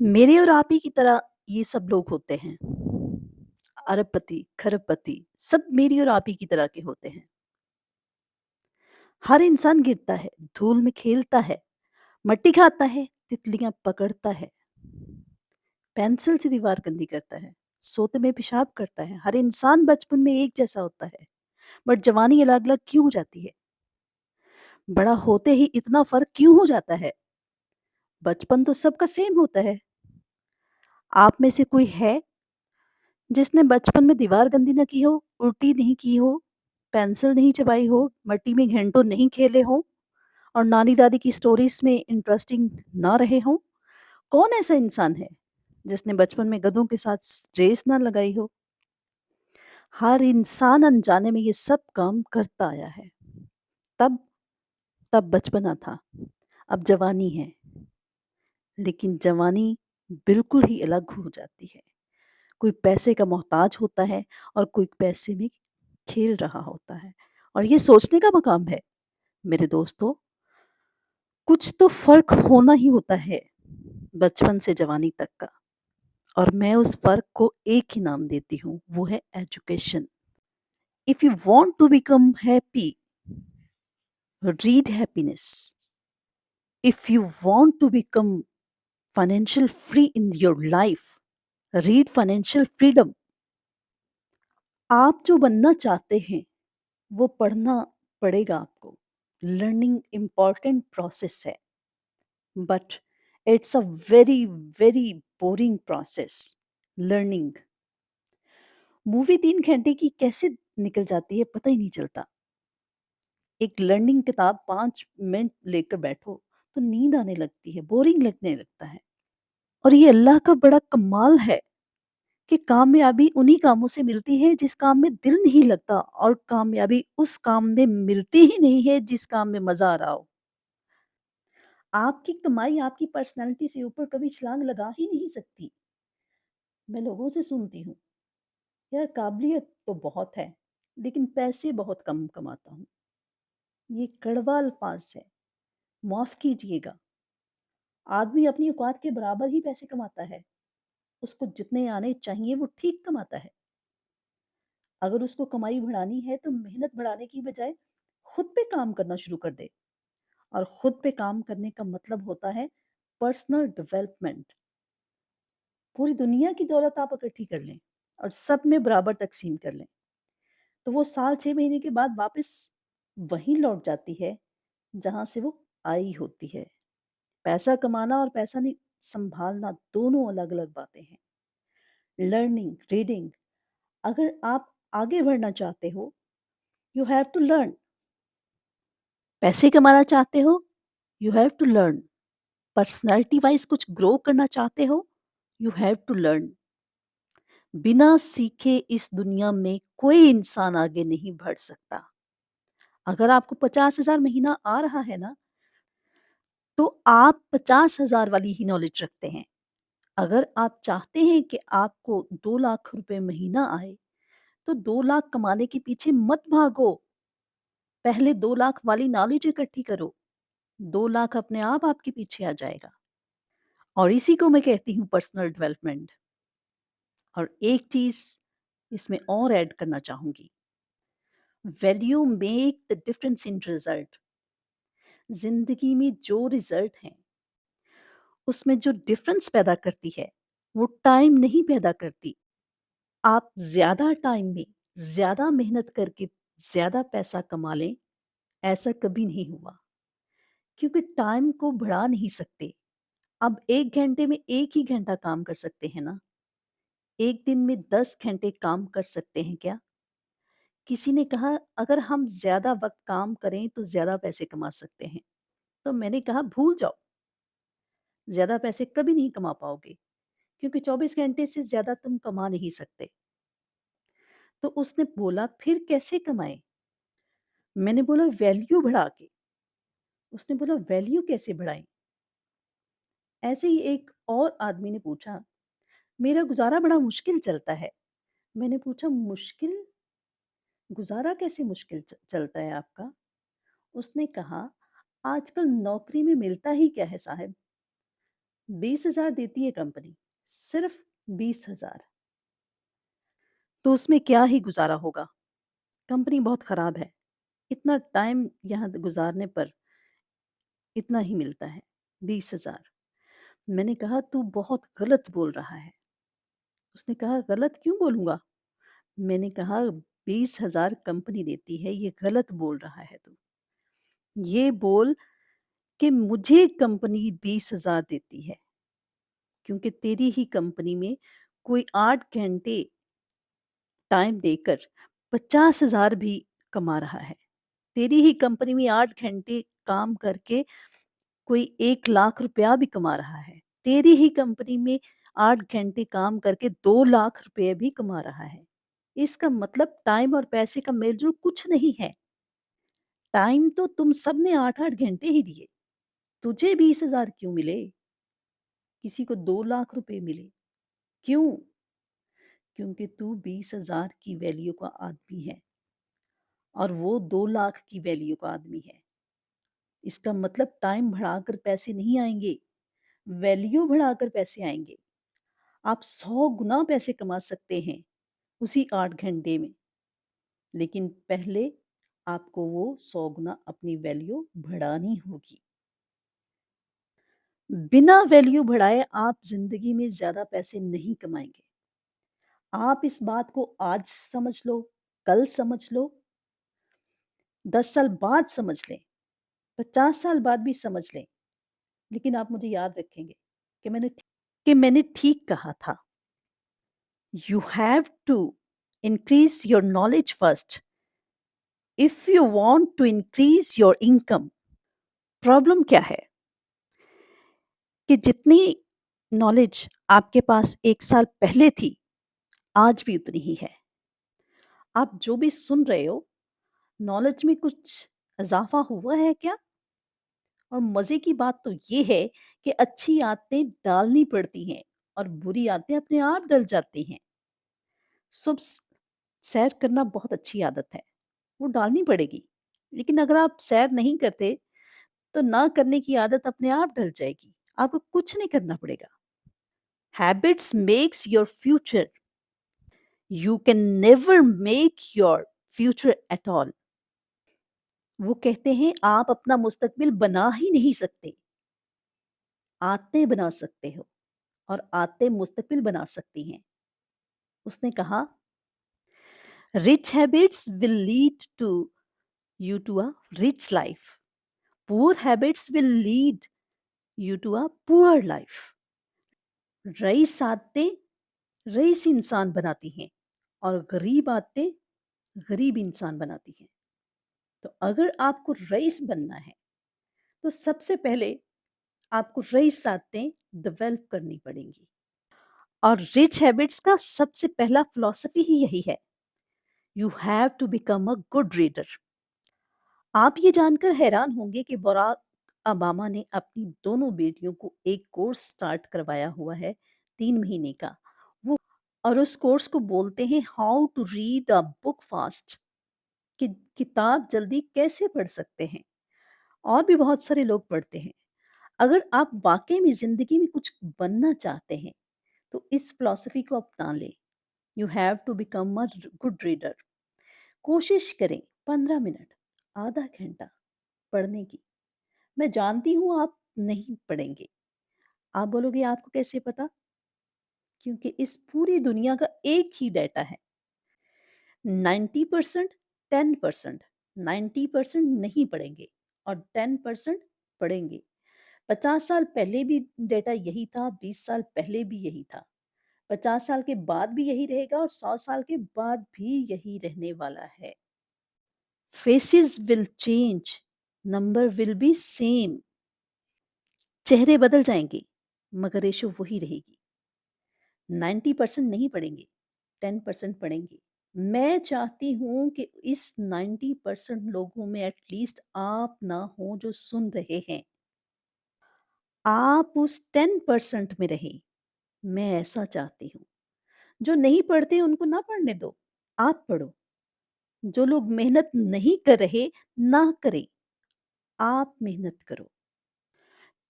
मेरे और आप ही की तरह ये सब लोग होते हैं। अरबपति, खरबपति सब मेरी और आप ही की तरह के होते हैं। हर इंसान गिरता है, धूल में खेलता है, मट्टी खाता है, तितलियां पकड़ता है, पेंसिल से दीवार गंदी करता है, सोते में पेशाब करता है। हर इंसान बचपन में एक जैसा होता है, बट जवानी अलग-अलग क्यों हो जाती है? बड़ा होते ही इतना फर्क क्यों हो जाता है? बचपन तो सबका सेम होता है। आप में से कोई है जिसने बचपन में दीवार गंदी ना की हो, उल्टी नहीं की हो, पेंसिल नहीं चबाई हो, मट्टी में घंटों नहीं खेले हों और नानी-दादी की स्टोरीज़ में इंटरेस्टिंग ना रहे हों? कौन ऐसा इंसान है जिसने बचपन में गधों के साथ रेस ना लगाई हो? हर इंसान अनजाने में ये सब काम करता आया है। तब तब बचपना था, अब जवानी है, लेकिन जवानी बिल्कुल ही अलग हो जाती है। कोई पैसे का मोहताज होता है और कोई पैसे में खेल रहा होता है और ये सोचने का मकाम है मेरे दोस्तों, कुछ तो फर्क होना ही होता है बचपन से जवानी तक का। और मैं उस फर्क को एक ही नाम देती हूँ, वो है education. If you want to become happy, read happiness. If you want to become financial free in your life, read financial freedom. आप जो बनना चाहते हैं वो पढ़ना पड़ेगा आपको। लर्निंग इम्पॉर्टेंट प्रोसेस है, but it's a very very boring process. Learning movie 3 घंटे की कैसे निकल जाती है पता ही नहीं चलता। एक लर्निंग किताब 5 मिनट लेकर बैठो तो नींद आने लगती है, बोरिंग लगने लगता है। और ये अल्लाह का बड़ा कमाल है कि कामयाबी उन्हीं कामों से मिलती है जिस काम में दिल नहीं लगता, और कामयाबी उस काम में मिलती ही नहीं है जिस काम में मजा आ रहा हो। आपकी कमाई आपकी पर्सनैलिटी से ऊपर कभी छलांग लगा ही नहीं सकती। मैं लोगों से सुनती हूँ, यार काबिलियत तो बहुत है, लेकिन पैसे बहुत कम कमाता हूँ। ये कड़वा अल्फाज है, माफ कीजिएगा। आदमी अपनी औकात के बराबर ही पैसे कमाता है। उसको जितने आने चाहिए वो ठीक कमाता है। अगर उसको कमाई बढ़ानी है तो मेहनत बढ़ाने की बजाय खुद पे काम करना शुरू कर दे। और खुद पे काम करने का मतलब होता है पर्सनल डेवलपमेंट। पूरी दुनिया की दौलत आप इकट्ठी कर लें और सब में बराबर तकसीम कर लें, तो वो साल 6 महीने के बाद वापस वहीं लौट जाती है जहां से वो आई होती है। पैसा कमाना और पैसा नहीं संभालना दोनों अलग अलग बातें हैं। लर्निंग, रीडिंग, अगर आप आगे बढ़ना चाहते हो, यू हैव टू लर्न। पैसे कमाना चाहते हो, you have to learn. Personality wise कुछ ग्रो करना चाहते हो, यू हैव टू लर्न। बिना सीखे इस दुनिया में कोई इंसान आगे नहीं बढ़ सकता। अगर आपको 50,000 महीना आ रहा है ना, तो आप 50,000 वाली ही नॉलेज रखते हैं। अगर आप चाहते हैं कि आपको 2 लाख रुपए महीना आए, तो 2 लाख कमाने के पीछे मत भागो। पहले 2 लाख वाली नॉलेज इकट्ठी करो। 2 लाख अपने आप आपके पीछे आ जाएगा। और इसी को मैं कहती हूँ पर्सनल डेवलपमेंट। और एक चीज इसमें और ऐड करना चाहूंगी, value make the difference in result. जिंदगी में जो रिजल्ट है उसमें जो डिफरेंस पैदा करती है, वो टाइम नहीं पैदा करती। आप ज्यादा टाइम में ज्यादा मेहनत करके ज्यादा पैसा कमा लें, ऐसा कभी नहीं हुआ, क्योंकि टाइम को बढ़ा नहीं सकते। अब 1 घंटे में 1 ही घंटा काम कर सकते हैं ना। एक दिन में 10 घंटे काम कर सकते हैं क्या? किसी ने कहा अगर हम ज्यादा वक्त काम करें तो ज्यादा पैसे कमा सकते हैं। तो मैंने कहा भूल जाओ, ज्यादा पैसे कभी नहीं कमा पाओगे, क्योंकि 24 घंटे से ज्यादा तुम कमा नहीं सकते। तो उसने बोला फिर कैसे कमाए? मैंने बोला वैल्यू बढ़ा के। उसने बोला वैल्यू कैसे बढ़ाएं? ऐसे ही एक और आदमी ने पूछा, मेरा गुजारा बड़ा मुश्किल चलता है। मैंने पूछा मुश्किल? गुजारा कैसे मुश्किल चलता है आपका? उसने कहा आजकल नौकरी में मिलता ही क्या है साहब? 20,000 देती है कंपनी, सिर्फ़ 20,000। तो उसमें क्या ही गुज़ारा होगा? कंपनी बहुत ख़राब है। इतना टाइम यहाँ गुज़ारने पर इतना ही मिलता है, 20,000। मैंने कहा, "तू बहुत गलत बोल रहा है।" उसने कहा, "गलत क्यों बोलूँगा?" मैंने कहा, "20,000 कंपनी देती है, ये गलत बोल रहा है तू। ये बोल कि मुझे कंपनी 20,000 देती है, क्योंकि तेरी ही कंपनी में कोई 8 घंटे टाइम देकर 50,000 भी कमा रहा है। तेरी ही कंपनी में 8 घंटे काम करके कोई 1 लाख रुपया भी कमा रहा है। तेरी ही कंपनी में 8 घंटे काम करके 2 लाख रुपए भी कमा रहा है। इसका मतलब टाइम और पैसे का मेल-जोल कुछ नहीं है। टाइम तो तुम सब ने 8-8 घंटे ही दिए। तुझे 20,000 क्यों मिले? किसी को 2 लाख रुपए मिले। क्यों? क्योंकि तू 20,000 की वैल्यू का आदमी है और वो 2 लाख की वैल्यू का आदमी है। इसका मतलब टाइम बढ़ाकर पैसे नहीं आएँगे, वैल्यू बढ़ाकर पैसे आएँगे। आप 100 गुना पैसे कमा सकते हैं उसी 8 घंटे में, लेकिन पहले आपको वो 100 गुना अपनी वैल्यू बढ़ानी होगी। बिना वैल्यू बढ़ाए आप ज़िंदगी में ज़्यादा पैसे नहीं कमाएँगे। आप इस बात को आज समझ लो, कल समझ लो, 10 साल बाद समझ लें, 50 साल बाद भी समझ लें, लेकिन आप मुझे याद रखेंगे कि मैंने ठीक कहा था। You have to increase your knowledge first if you want to increase your income। Problem क्या है कि जितनी नॉलेज आपके पास 1 साल पहले थी, आज भी उतनी ही है। आप जो भी सुन रहे हो, नॉलेज में कुछ इज़ाफ़ा हुआ है क्या? और मज़े की बात तो ये है कि अच्छी आदतें डालनी पड़ती हैं और बुरी आदतें अपने आप डल जाती हैं। सुबह सैर करना बहुत अच्छी आदत है, वो डालनी पड़ेगी। लेकिन अगर आप सैर नहीं करते, तो ना करने की आदत अपने आप डल जाएगी। आपको कुछ नहीं करना पड़ेगा। Habits makes your future. You can never make your future at all. वो कहते हैं आप अपना मुस्तकबिल बना ही नहीं सकते, आदतें बना सकते हो और आदतें मुस्तकबिल बना सकती हैं। उसने कहा, rich habits will lead to you to a rich life. Poor habits will lead you to a poor life. Rice आदतें रईस इंसान बनाती हैं और गरीब आदतें गरीब इंसान बनाती हैं। तो अगर आपको रईस बनना है, तो सबसे पहले आपको रईस आदतें डेवलप करनी पड़ेंगी। और रिच हैबिट्स का सबसे पहला फिलॉसफी ही यही है, you have to become a good reader. आप ये जानकर हैरान होंगे कि बराक ओबामा ने अपनी दोनों बेटियों को एक कोर्स स्टार्ट करवाया हुआ है 3 महीने का। वो और उस कोर्स को बोलते हैं how to read a book fast, कि किताब जल्दी कैसे पढ़ सकते हैं। और भी बहुत सारे लोग पढ़ते हैं। अगर आप वाक़ई में ज़िंदगी में कुछ बनना चाहते हैं, तो इस फिलॉसफी को अपना लें। You have to become a good reader. कोशिश करें 15 मिनट, आधा घंटा पढ़ने की। मैं जानती हूँ आप नहीं पढ़ेंगे। आप बोलोगे आपको कैसे पता? क्योंकि इस पूरी दुनिया का एक ही डेटा है। 90% 10%, 90% नहीं पढ़ेंगे और 10% पढ़ेंगे। 50 साल पहले भी डेटा यही था, 20 साल पहले भी यही था। 50 साल के बाद भी यही रहेगा और 100 साल के बाद भी यही रहने वाला है। Faces will change, number will be same. चेहरे बदल जाएँगे, मगर रेशो वही रहेगी। 90% नहीं पढ़ेंगे, 10% पढ़ेंगे। मैं चाहती हूँ कि इस 90% लोगों में एटलीस्ट आप ना हो जो सुन रहे हैं। आप उस 10% में रहें, मैं ऐसा चाहती हूँ। जो नहीं पढ़ते उनको ना पढ़ने दो, आप पढ़ो। जो लोग मेहनत नहीं कर रहे, ना करें, आप मेहनत करो।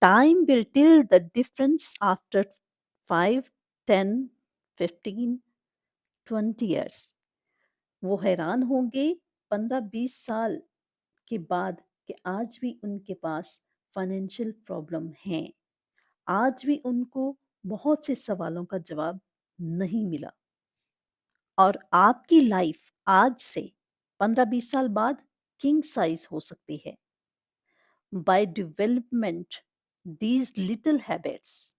Time will tell the difference after 5, 10, 15, 20 years. वो हैरान होंगे 15-20 साल के बाद कि आज भी उनके पास फाइनेंशियल प्रॉब्लम हैं। आज भी उनको बहुत से सवालों का जवाब नहीं मिला। और आपकी लाइफ आज से 15-20 साल बाद किंग साइज हो सकती है। By development these little habits.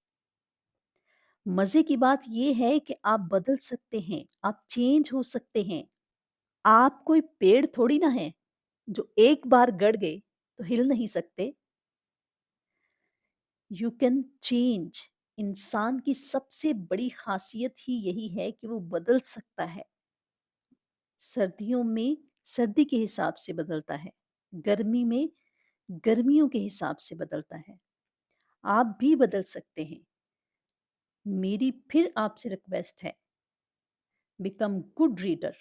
मजे की बात यह है कि आप बदल सकते हैं, आप चेंज हो सकते हैं। आप कोई पेड़ थोड़ी ना है जो एक बार गड़ गए तो हिल नहीं सकते। You can change. इंसान की सबसे बड़ी खासियत ही यही है कि वो बदल सकता है। सर्दियों में सर्दी के हिसाब से बदलता है, गर्मी में गर्मियों के हिसाब से बदलता है। आप भी बदल सकते हैं। मेरी फिर आपसे रिक्वेस्ट है, बिकम गुड रीडर।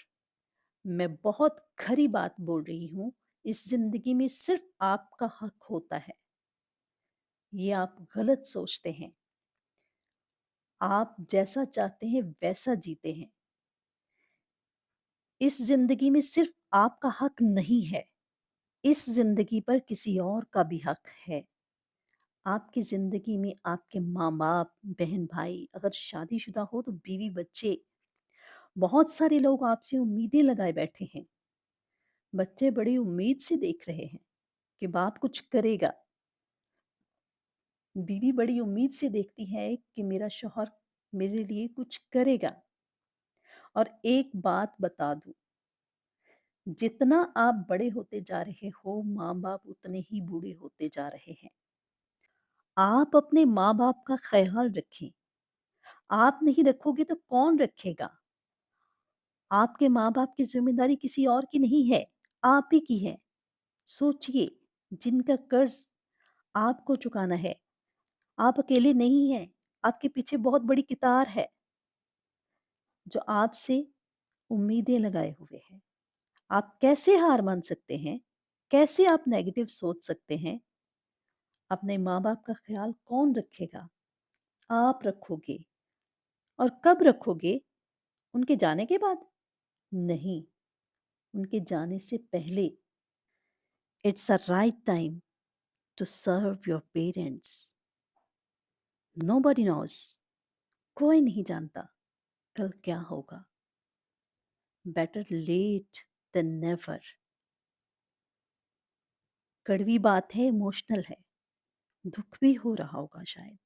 मैं बहुत खरी बात बोल रही हूँ। इस जिंदगी में सिर्फ आपका हक होता है। ये आप गलत सोचते हैं। आप जैसा चाहते हैं वैसा जीते हैं। इस जिंदगी में सिर्फ आपका हक नहीं है, इस जिंदगी पर किसी और का भी हक है। आपकी जिंदगी में आपके माँ बाप, बहन भाई, अगर शादीशुदा हो तो बीवी बच्चे, बहुत सारे लोग आपसे उम्मीदें लगाए बैठे हैं। बच्चे बड़ी उम्मीद से देख रहे हैं कि बाप कुछ करेगा। बीवी बड़ी उम्मीद से देखती है कि मेरा शौहर मेरे लिए कुछ करेगा। और एक बात बता दूं, जितना आप बड़े होते जा रहे हो, माँ बाप उतने ही बूढ़े होते जा रहे हैं। आप अपने माँ बाप का ख्याल रखें। आप नहीं रखोगे तो कौन रखेगा? आपके माँ बाप की जिम्मेदारी किसी और की नहीं है, आप ही की है। सोचिए, जिनका कर्ज आपको चुकाना है, आप अकेले नहीं हैं। आपके पीछे बहुत बड़ी कितार है जो आपसे उम्मीदें लगाए हुए है। आप कैसे हार मान सकते हैं? कैसे आप नेगेटिव सोच सकते हैं? अपने माँ बाप का ख्याल कौन रखेगा? आप रखोगे। और कब रखोगे? उनके जाने के बाद? नहीं, उनके जाने से पहले। It's a right time to serve your parents. Nobody knows. कोई नहीं जानता कल क्या होगा। Better late than never. कड़वी बात है, इमोशनल है, दुख भी हो रहा होगा शायद,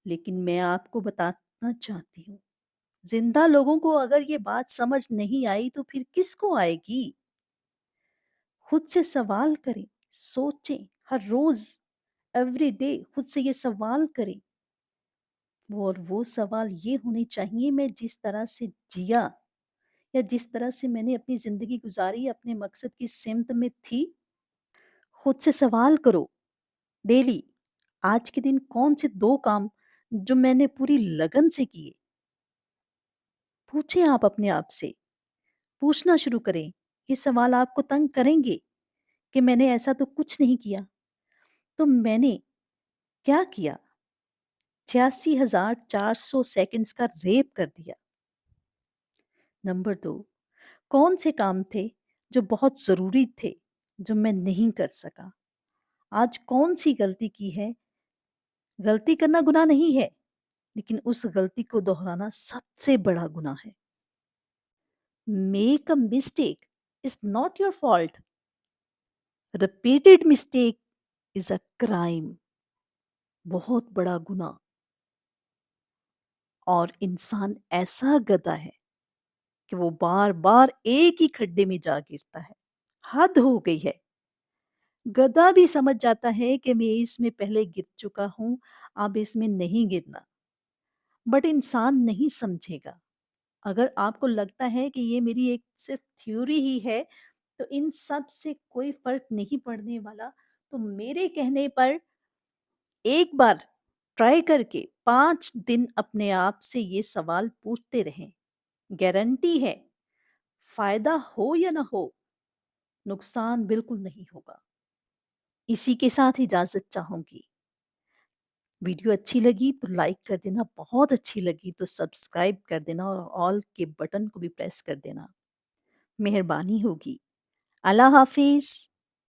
लेकिन मैं आपको बताना चाहती हूँ, जिंदा लोगों को अगर ये बात समझ नहीं आई तो फिर किसको आएगी? खुद से सवाल करें, सोचें, हर रोज, एवरी डे खुद से ये सवाल करें। और वो सवाल ये होने चाहिए, मैं जिस तरह से जिया या जिस तरह से मैंने अपनी जिंदगी गुजारी अपने मकसद की सिमत में थी। खुद से सवाल करो डेली, आज के दिन कौन से 2 काम जो मैंने पूरी लगन से किए? पूछें आप अपने आप से, पूछना शुरू करें। ये सवाल आपको तंग करेंगे कि मैंने ऐसा तो कुछ नहीं किया। तो मैंने क्या किया? 86,400 सेकंड्स का रेप कर दिया। नंबर 2, कौन से काम थे जो बहुत ज़रूरी थे, जो मैं नहीं कर सका? आज कौन-सी गलती की है? गलती करना गुनाह नहीं है, लेकिन उस गलती को दोहराना सबसे बड़ा गुनाह है। Make a mistake is not your fault, repeated mistake is a crime. बहुत बड़ा गुनाह। और इंसान ऐसा गधा है कि वो बार-बार एक ही खड्डे में जा गिरता है। हद हो गई है। गधा भी समझ जाता है कि मैं इसमें पहले गिर चुका हूँ, अब इसमें नहीं गिरना। बट इंसान नहीं समझेगा। अगर आपको लगता है कि ये मेरी एक सिर्फ थ्योरी ही है, तो इन सब से कोई फ़र्क नहीं पड़ने वाला, तो मेरे कहने पर एक बार ट्राई करके 5 दिन अपने आप से ये सवाल पूछते रहें। गारंटी है, फ़ायदा हो या ना हो, नुकसान बिल्कुल नहीं होगा। इसी के साथ इजाज़त चाहूँगी। वीडियो अच्छी लगी तो लाइक कर देना, बहुत अच्छी लगी तो सब्सक्राइब कर देना और ऑल के बटन को भी प्रेस कर देना। मेहरबानी होगी। अल्लाह हाफ़िज़।